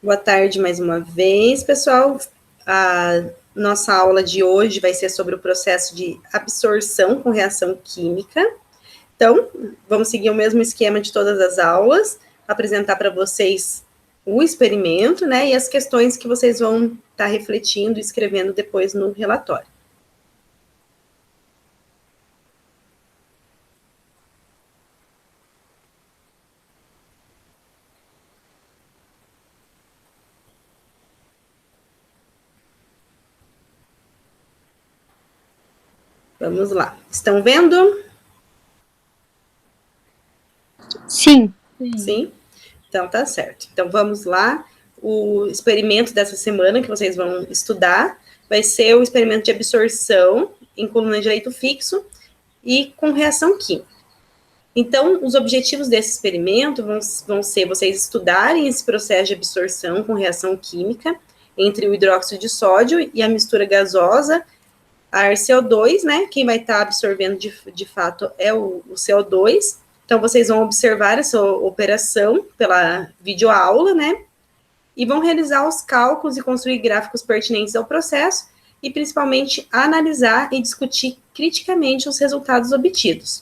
Boa tarde mais uma vez, pessoal. A nossa aula de hoje vai ser sobre o processo de absorção com reação química. Então, vamos seguir o mesmo esquema de todas as aulas, apresentar para vocês o experimento, né, e as questões que vocês vão estar refletindo e escrevendo depois no relatório. Vamos lá. Estão vendo? Sim. Sim? Então, tá certo. Então, vamos lá. O experimento dessa semana que vocês vão estudar vai ser o experimento de absorção em coluna de leito fixo e com reação química. Então, os objetivos desse experimento vão ser vocês estudarem esse processo de absorção com reação química entre o hidróxido de sódio e a mistura gasosa, a ArCO2, né? Quem vai estar absorvendo de fato é o CO2. Então, vocês vão observar essa operação pela videoaula, né? E vão realizar os cálculos e construir gráficos pertinentes ao processo e, principalmente, analisar e discutir criticamente os resultados obtidos.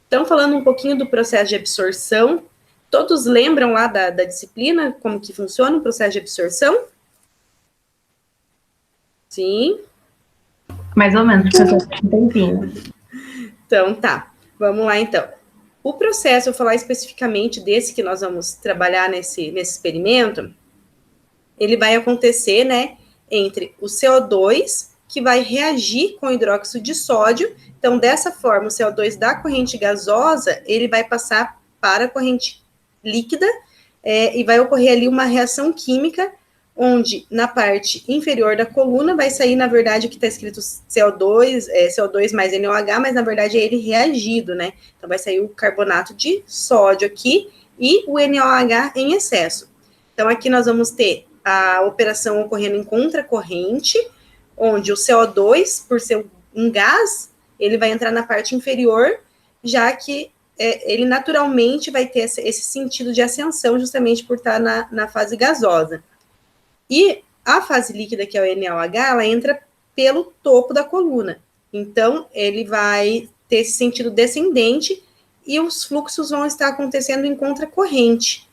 Então, falando um pouquinho do processo de absorção, todos lembram lá da disciplina, como que funciona o processo de absorção? Sim? Mais ou menos, professor, um tempinho. Então, tá. Vamos lá, então. O processo, eu vou falar especificamente desse que nós vamos trabalhar nesse experimento, ele vai acontecer, né, entre o CO2, que vai reagir com o hidróxido de sódio. Então, dessa forma, o CO2 da corrente gasosa, ele vai passar para a corrente líquida, e vai ocorrer ali uma reação química, onde na parte inferior da coluna vai sair, na verdade, o que está escrito CO2, CO2 mais NOH, mas na verdade é ele reagido, né? Então, vai sair o carbonato de sódio aqui e o NOH em excesso. Então, aqui nós vamos ter a operação ocorrendo em contracorrente, onde o CO2, por ser um gás, ele vai entrar na parte inferior, já que ele naturalmente vai ter esse sentido de ascensão, justamente por estar na fase gasosa. E a fase líquida, que é o NaOH, ela entra pelo topo da coluna. Então, ele vai ter esse sentido descendente e os fluxos vão estar acontecendo em contracorrente.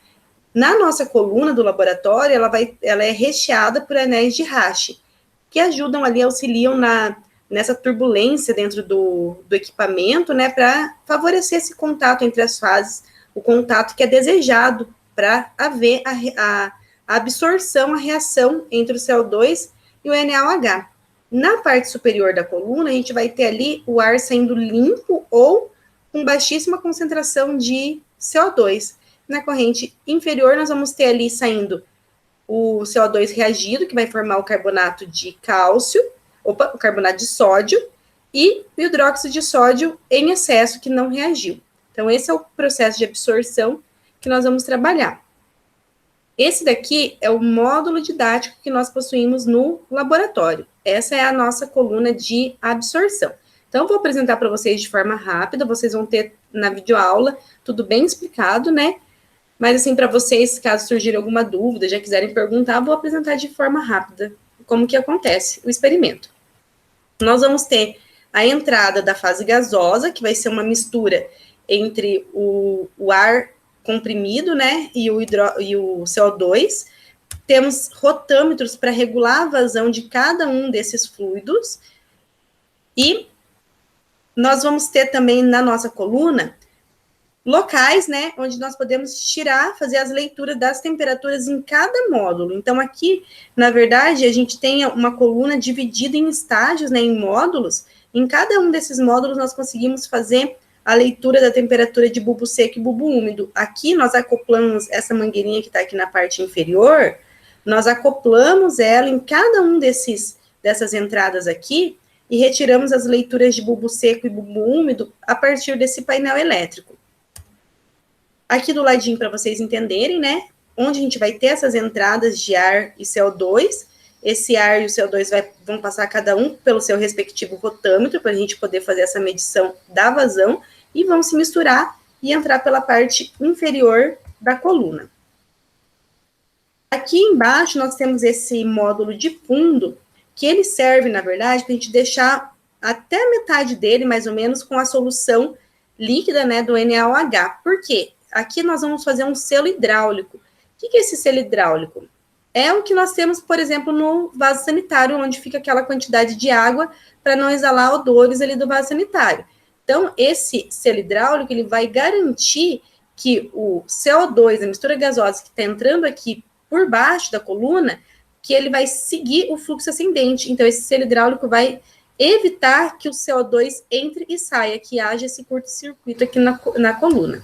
Na nossa coluna do laboratório, ela é recheada por anéis de Rache, que ajudam ali, auxiliam nessa turbulência dentro do equipamento, né, para favorecer esse contato entre as fases, o contato que é desejado para haver a absorção, a reação entre o CO2 e o NaOH. Na parte superior da coluna, a gente vai ter ali o ar saindo limpo ou com baixíssima concentração de CO2. Na corrente inferior, nós vamos ter ali saindo o CO2 reagido, que vai formar o carbonato de cálcio, o carbonato de sódio, e o hidróxido de sódio em excesso, que não reagiu. Então, esse é o processo de absorção que nós vamos trabalhar. Esse daqui é o módulo didático que nós possuímos no laboratório. Essa é a nossa coluna de absorção. Então, eu vou apresentar para vocês de forma rápida, vocês vão ter na videoaula tudo bem explicado, né? Mas, assim, para vocês, caso surgir alguma dúvida, já quiserem perguntar, vou apresentar de forma rápida como que acontece o experimento. Nós vamos ter a entrada da fase gasosa, que vai ser uma mistura entre o ar comprimido, né, e o CO2. Temos rotâmetros para regular a vazão de cada um desses fluidos. E nós vamos ter também na nossa coluna locais, né, onde nós podemos tirar, fazer as leituras das temperaturas em cada módulo. Então, aqui, na verdade, a gente tem uma coluna dividida em estágios, né, em módulos. Em cada um desses módulos, nós conseguimos fazer a leitura da temperatura de bulbo seco e bulbo úmido. Aqui, nós acoplamos essa mangueirinha que está aqui na parte inferior, nós acoplamos ela em cada um dessas entradas aqui e retiramos as leituras de bulbo seco e bulbo úmido a partir desse painel elétrico. Aqui do ladinho, para vocês entenderem, né, onde a gente vai ter essas entradas de ar e CO2, esse ar e o CO2 vão passar cada um pelo seu respectivo rotâmetro, para a gente poder fazer essa medição da vazão, e vão se misturar e entrar pela parte inferior da coluna. Aqui embaixo nós temos esse módulo de fundo, que ele serve, na verdade, para a gente deixar até a metade dele, mais ou menos, com a solução líquida, né, do NaOH. Por quê? Aqui nós vamos fazer um selo hidráulico. O que é esse selo hidráulico? É o que nós temos, por exemplo, no vaso sanitário, onde fica aquela quantidade de água para não exalar odores ali do vaso sanitário. Então, esse selo hidráulico, ele vai garantir que o CO2, a mistura gasosa que está entrando aqui por baixo da coluna, que ele vai seguir o fluxo ascendente. Então, esse selo hidráulico vai evitar que o CO2 entre e saia, que haja esse curto-circuito aqui na coluna.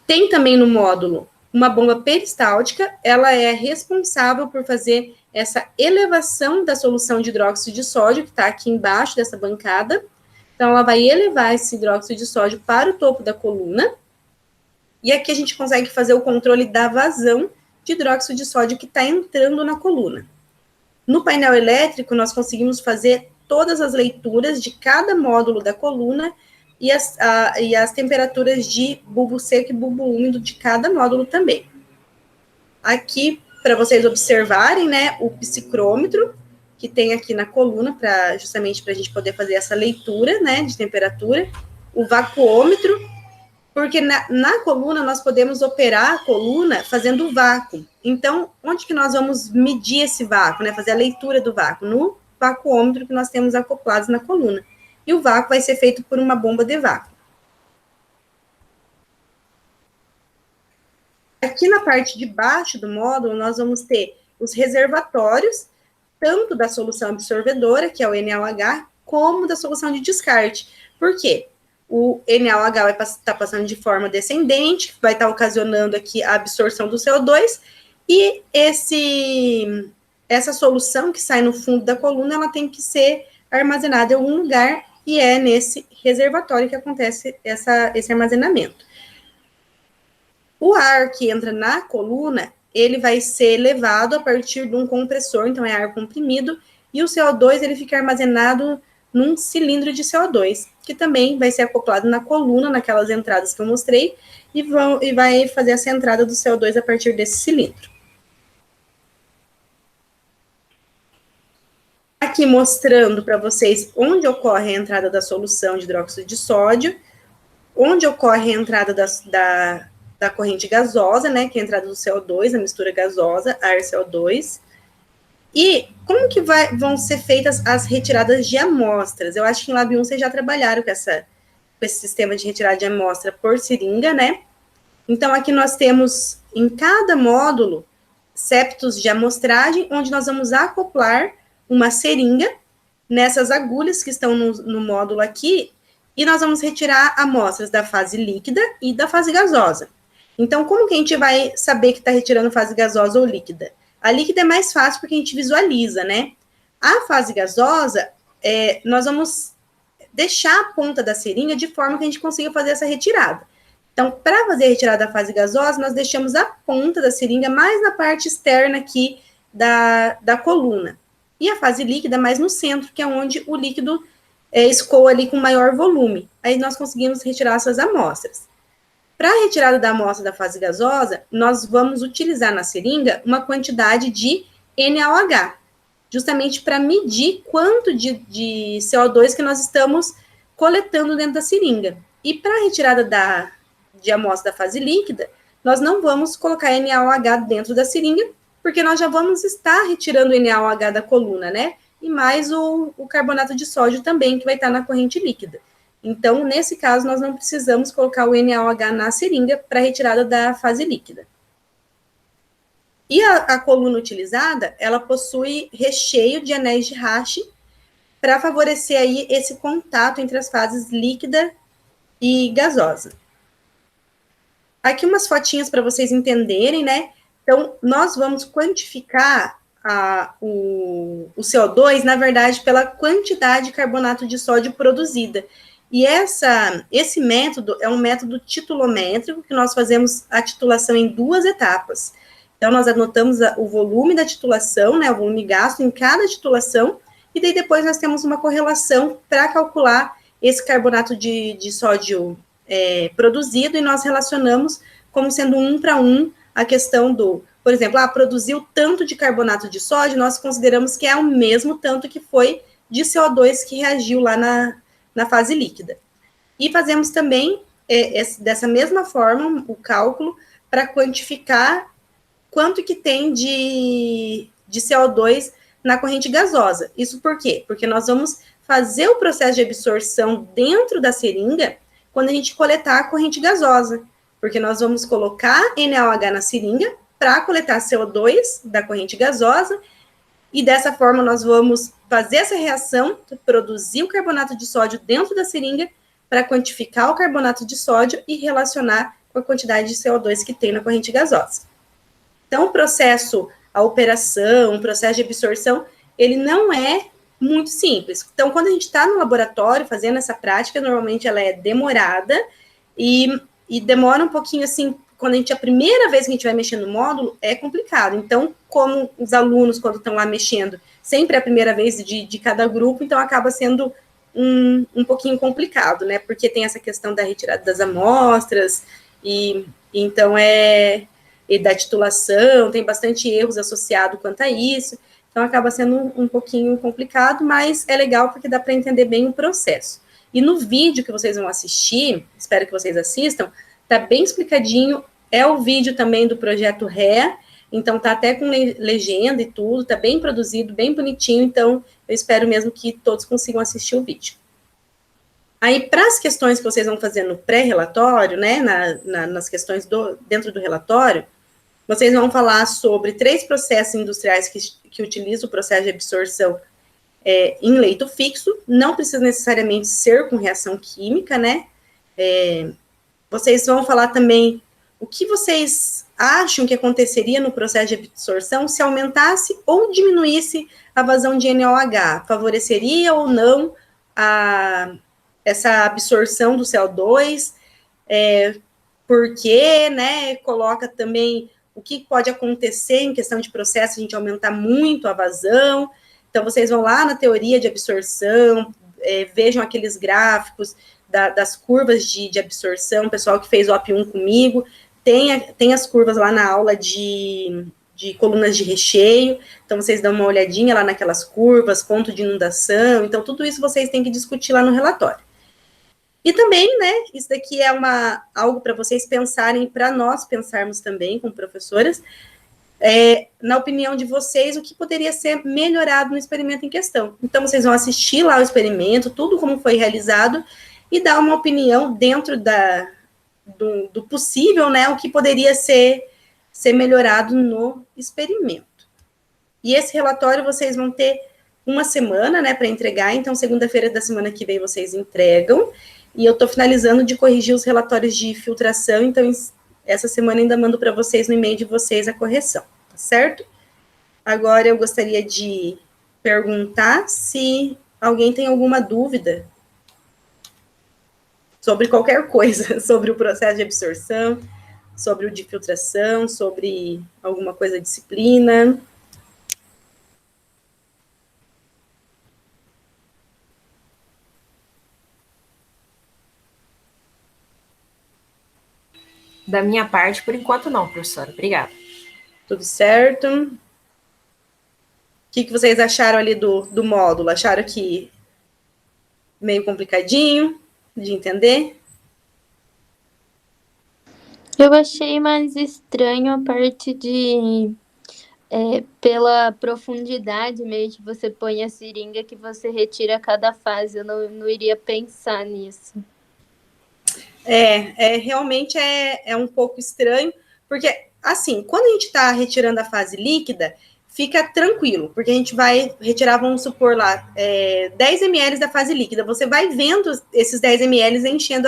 Tem também no módulo uma bomba peristáltica, ela é responsável por fazer essa elevação da solução de hidróxido de sódio, que está aqui embaixo dessa bancada. Então, ela vai elevar esse hidróxido de sódio para o topo da coluna. E aqui a gente consegue fazer o controle da vazão de hidróxido de sódio que está entrando na coluna. No painel elétrico, nós conseguimos fazer todas as leituras de cada módulo da coluna e as temperaturas de bulbo seco e bulbo úmido de cada módulo também. Aqui, para vocês observarem, né, o psicrômetro, que tem aqui na coluna, justamente para a gente poder fazer essa leitura, né, de temperatura, o vacuômetro, porque na coluna nós podemos operar a coluna fazendo vácuo. Então, onde que nós vamos medir esse vácuo, né, fazer a leitura do vácuo? No vacuômetro que nós temos acoplados na coluna. E o vácuo vai ser feito por uma bomba de vácuo. Aqui na parte de baixo do módulo, nós vamos ter os reservatórios, tanto da solução absorvedora, que é o NaOH, como da solução de descarte. Por quê? O NaOH vai estar passando de forma descendente, vai estar ocasionando aqui a absorção do CO2, e essa solução que sai no fundo da coluna, ela tem que ser armazenada em algum lugar, e é nesse reservatório que acontece esse armazenamento. O ar que entra na coluna, ele vai ser levado a partir de um compressor, então é ar comprimido, e o CO2 ele fica armazenado num cilindro de CO2, que também vai ser acoplado na coluna, naquelas entradas que eu mostrei, e vai fazer essa entrada do CO2 a partir desse cilindro. Aqui mostrando para vocês onde ocorre a entrada da solução de hidróxido de sódio, onde ocorre a entrada da corrente gasosa, né, que é a entrada do CO2, a mistura gasosa, ar CO2, e como que vão ser feitas as retiradas de amostras? Eu acho que em Lab 1 vocês já trabalharam com esse sistema de retirada de amostra por seringa, né? Então, aqui nós temos, em cada módulo, septos de amostragem, onde nós vamos acoplar uma seringa nessas agulhas que estão no módulo aqui, e nós vamos retirar amostras da fase líquida e da fase gasosa. Então, como que a gente vai saber que está retirando fase gasosa ou líquida? A líquida é mais fácil porque a gente visualiza, né? A fase gasosa, nós vamos deixar a ponta da seringa de forma que a gente consiga fazer essa retirada. Então, para fazer a retirada da fase gasosa, nós deixamos a ponta da seringa mais na parte externa aqui da coluna. E a fase líquida mais no centro, que é onde o líquido escoa ali com maior volume. Aí nós conseguimos retirar essas amostras. Para a retirada da amostra da fase gasosa, nós vamos utilizar na seringa uma quantidade de NaOH, justamente para medir quanto de CO2 que nós estamos coletando dentro da seringa. E para a retirada de amostra da fase líquida, nós não vamos colocar NaOH dentro da seringa, porque nós já vamos estar retirando o NaOH da coluna, né? E mais o carbonato de sódio também, que vai estar na corrente líquida. Então, nesse caso, nós não precisamos colocar o NaOH na seringa para retirada da fase líquida. E a coluna utilizada, ela possui recheio de anéis de Rache para favorecer aí esse contato entre as fases líquida e gasosa. Aqui umas fotinhas para vocês entenderem, né? Então, nós vamos quantificar o CO2, na verdade, pela quantidade de carbonato de sódio produzida. E esse método é um método titulométrico, que nós fazemos a titulação em 2 etapas. Então, nós anotamos o volume da titulação, né, o volume gasto em cada titulação, e daí depois nós temos uma correlação para calcular esse carbonato de sódio produzido, e nós relacionamos como sendo 1 para 1 a questão do por exemplo, produziu tanto de carbonato de sódio, nós consideramos que é o mesmo tanto que foi de CO2 que reagiu lá na fase líquida. E fazemos também, dessa mesma forma, o cálculo para quantificar quanto que tem de CO2 na corrente gasosa. Isso por quê? Porque nós vamos fazer o processo de absorção dentro da seringa quando a gente coletar a corrente gasosa, porque nós vamos colocar NaOH na seringa para coletar CO2 da corrente gasosa, e dessa forma nós vamos fazer essa reação, produzir o carbonato de sódio dentro da seringa para quantificar o carbonato de sódio e relacionar com a quantidade de CO2 que tem na corrente gasosa. Então, o processo, a operação, o processo de absorção, ele não é muito simples. Então, quando a gente está no laboratório fazendo essa prática, normalmente ela é demorada e demora um pouquinho, assim, quando a primeira vez que a gente vai mexer no módulo, é complicado. Então, como os alunos, quando estão lá mexendo, sempre é a primeira vez de cada grupo, então acaba sendo um pouquinho complicado, né? Porque tem essa questão da retirada das amostras, e então e da titulação, tem bastante erros associados quanto a isso, então acaba sendo um pouquinho complicado, mas é legal porque dá para entender bem o processo. E no vídeo que vocês vão assistir, espero que vocês assistam, tá bem explicadinho, é o vídeo também do projeto REA, então tá até com legenda e tudo, tá bem produzido, bem bonitinho, então eu espero mesmo que todos consigam assistir o vídeo. Aí, para as questões que vocês vão fazer no pré-relatório, né, nas questões dentro do relatório, vocês vão falar sobre 3 processos industriais que utilizam o processo de absorção em leito fixo, não precisa necessariamente ser com reação química, né? Vocês vão falar também o que vocês acham que aconteceria no processo de absorção se aumentasse ou diminuísse a vazão de NaOH, favoreceria ou não essa absorção do CO2, porque, né, coloca também o que pode acontecer em questão de processo, a gente aumentar muito a vazão. Então, vocês vão lá na teoria de absorção, vejam aqueles gráficos das curvas de absorção, o pessoal que fez o OP1 comigo, tem as curvas lá na aula de colunas de recheio, então vocês dão uma olhadinha lá naquelas curvas, ponto de inundação, então tudo isso vocês têm que discutir lá no relatório. E também, né, isso daqui é algo para vocês pensarem, para nós pensarmos também, como professoras, na opinião de vocês, o que poderia ser melhorado no experimento em questão. Então, vocês vão assistir lá o experimento, tudo como foi realizado, e dar uma opinião dentro do possível, né, o que poderia ser melhorado no experimento. E esse relatório vocês vão ter uma semana, né, para entregar, então segunda-feira da semana que vem vocês entregam, e eu estou finalizando de corrigir os relatórios de filtração, então essa semana ainda mando para vocês no e-mail de vocês a correção, tá certo? Agora eu gostaria de perguntar se alguém tem alguma dúvida sobre qualquer coisa, sobre o processo de absorção, sobre o de filtração, sobre alguma coisa de disciplina. Da minha parte, por enquanto não, professora. Obrigada. Tudo certo. O que vocês acharam ali do módulo? Acharam que meio complicadinho de entender? Eu achei mais estranho a parte pela profundidade meio que você põe a seringa que você retira cada fase. Eu não iria pensar nisso. Realmente é um pouco estranho, porque, assim, quando a gente está retirando a fase líquida, fica tranquilo, porque a gente vai retirar, vamos supor lá, 10 ml da fase líquida, você vai vendo esses 10 ml enchendo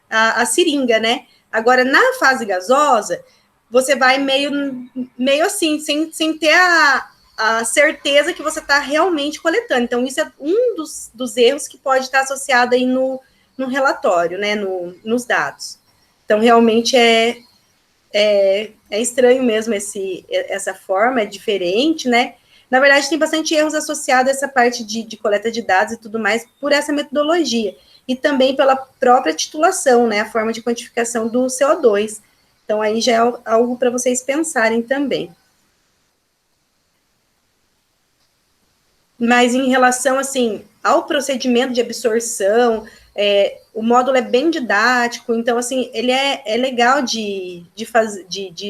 a seringa, né? Agora, na fase gasosa, você vai meio assim, sem ter a certeza que você está realmente coletando. Então, isso é um dos erros que pode estar associado aí no relatório, né, nos dados. Então, realmente é estranho mesmo essa forma, é diferente, né? Na verdade, tem bastante erros associados a essa parte de coleta de dados e tudo mais por essa metodologia. E também pela própria titulação, né, a forma de quantificação do CO2. Então, aí já é algo para vocês pensarem também. Mas em relação, assim, ao procedimento de absorção, o módulo é bem didático, então, assim, ele é legal de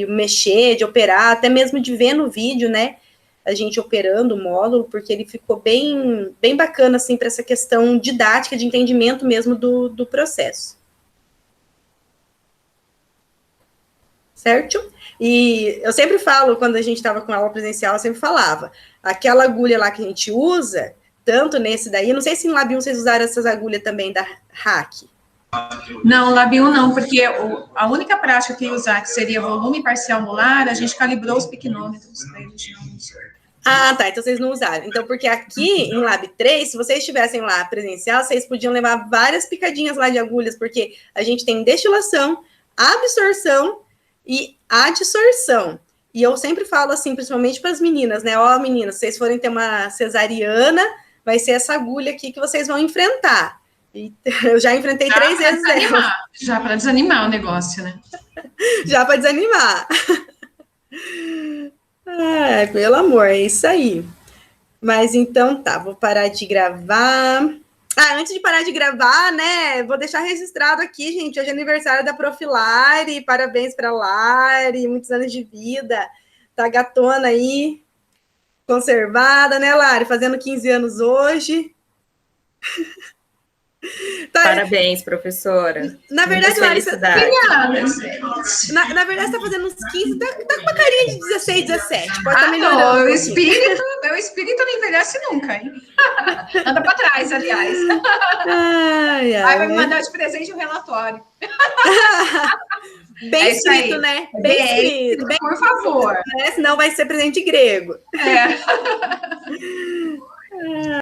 mexer, de operar, até mesmo de ver no vídeo, né, a gente operando o módulo, porque ele ficou bem bacana, assim, para essa questão didática, de entendimento mesmo do processo. Certo? E eu sempre falo, quando a gente estava com aula presencial, eu sempre falava, aquela agulha lá que a gente usa, tanto nesse daí, não sei se em Lab 1 vocês usaram essas agulhas também da Hack. Não, Lab 1 não, porque a única prática que ia usar, que seria volume parcial molar, a gente calibrou os piquenômetros, a gente não usou. Ah, tá, então vocês não usaram. Então, porque aqui em Lab 3, se vocês estivessem lá presencial, vocês podiam levar várias picadinhas lá de agulhas, porque a gente tem destilação, absorção e adsorção. E eu sempre falo assim, principalmente para as meninas, né? Ó, meninas, se vocês forem ter uma cesariana, vai ser essa agulha aqui que vocês vão enfrentar. E eu já enfrentei 3 vezes ela. Já para desanimar o negócio, né? Já para desanimar. Ai, pelo amor, é isso aí. Mas então tá, vou parar de gravar. Ah, antes de parar de gravar, né, vou deixar registrado aqui, gente, hoje é aniversário da Prof. Lari, parabéns para Lari, muitos anos de vida, tá gatona aí, conservada, né, Lari, fazendo 15 anos hoje. Tá, parabéns, professora. Na verdade, Lari, na verdade, você tá fazendo uns 15, tá com uma carinha de 16, 17. Pode estar melhorando. Não, meu espírito não envelhece nunca, hein? Anda para trás, aliás. Ai, vai me mandar de presente um relatório. Bem escrito, né? Bem escrito. Por favor. Né? Senão vai ser presente grego.